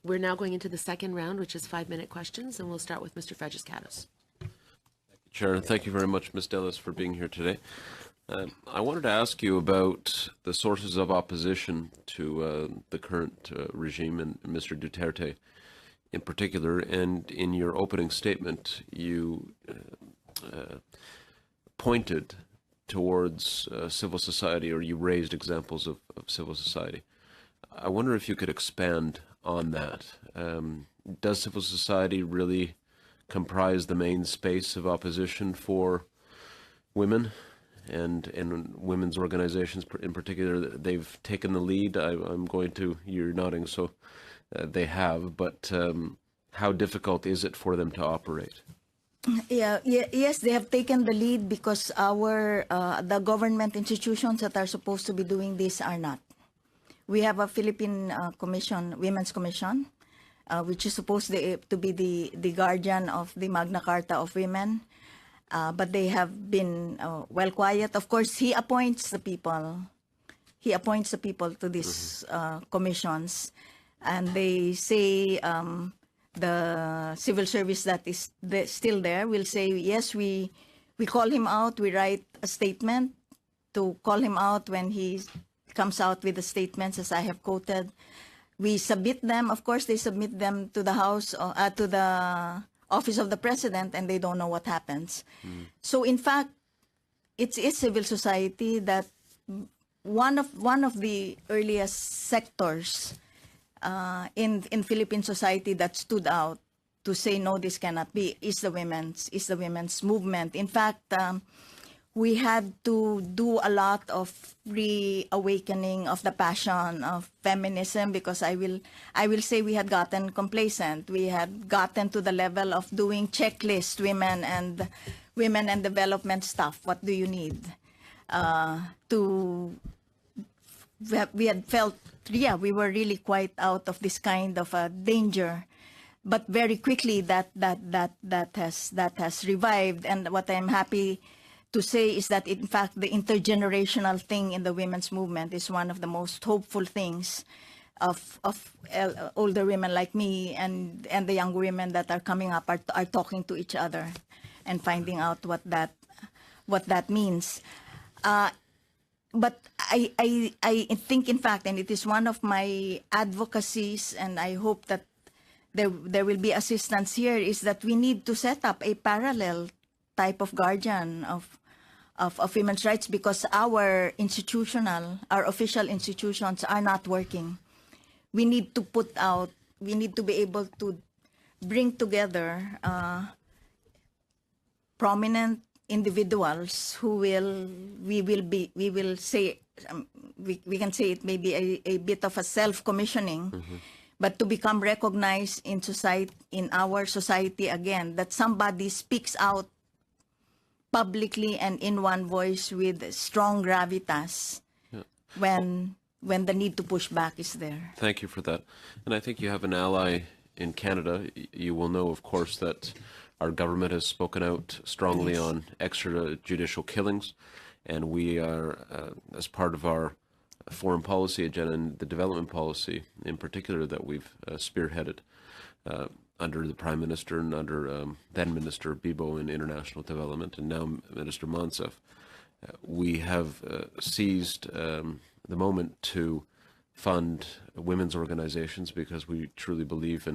We're now going into the second round, which is 5-minute questions, and we'll start with Mr. Fragiskatos. Chair, thank you very much, Ms. Dellis, for being here today. I wanted to ask you about the sources of opposition to the current regime and Mr. Duterte in particular. And in your opening statement, you pointed towards civil society, or you raised examples of civil society. I wonder if you could expand on that. Does civil society really comprise the main space of opposition for women? And women's organizations in particular, they've taken the lead. I'm going to, you're nodding, so they have, but how difficult is it for them to operate? Yes, they have taken the lead because the government institutions that are supposed to be doing this are not. We have a Philippine commission, Women's Commission, which is supposed to be the guardian of the Magna Carta of women. But they have been well quiet. Of course, he appoints the people. He appoints the people to these commissions, and they say the civil service that is still there will say, yes, we call him out. We write a statement to call him out when he comes out with the statements, as I have quoted. We submit them. Of course, they submit them to the House, to the Office of the President, and they don't know what happens. So in fact, it's civil society that one of the earliest sectors in Philippine society that stood out to say no, this cannot be, is the women's movement. In fact, we had to do a lot of reawakening of the passion of feminism, because I will say we had gotten complacent. We had gotten to the level of doing checklist women and development stuff. What do you need? We had felt, we were really quite out of this kind of a danger. But very quickly that has revived. And what I'm happy to say is that, in fact, the intergenerational thing in the women's movement is one of the most hopeful things of older women like me and the young women that are coming up are talking to each other and finding out what that means. But I think, in fact, and it is one of my advocacies, and I hope that there will be assistance here, is that we need to set up a parallel type of guardian of women's rights, because our official institutions are not working. We need to be able to bring together prominent individuals who we can say it may be a bit of a self-commissioning, but to become recognized in our society again, that somebody speaks out publicly and in one voice with strong gravitas when the need to push back is there. Thank you for that. And I think you have an ally in Canada. You will know, of course, that our government has spoken out strongly on extrajudicial killings, and we are, as part of our foreign policy agenda and the development policy in particular that we've spearheaded under the Prime Minister and under then Minister Bibo in International Development and now Minister Monsef, we have seized the moment to fund women's organizations, because we truly believe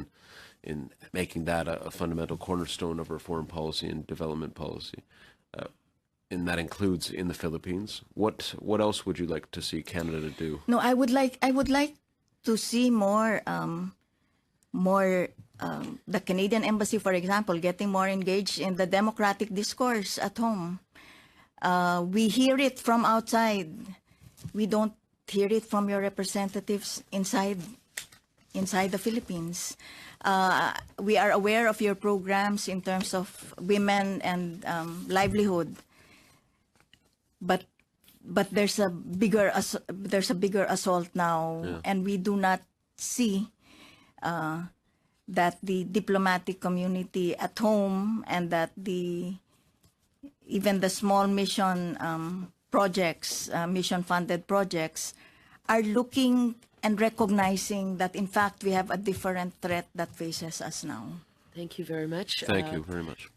in making that a fundamental cornerstone of our foreign policy and development policy. And that includes in the Philippines. What else would you like to see Canada do? No, I would like to see more the Canadian Embassy, for example, getting more engaged in the democratic discourse at home. We hear it from outside. We don't hear it from your representatives inside the Philippines. We are aware of your programs in terms of women and livelihood, but there's a bigger assault now, and we do not see that the diplomatic community at home and that even the small mission projects, mission-funded projects, are looking and recognizing that in fact we have a different threat that faces us now. Thank you very much. Thank you very much.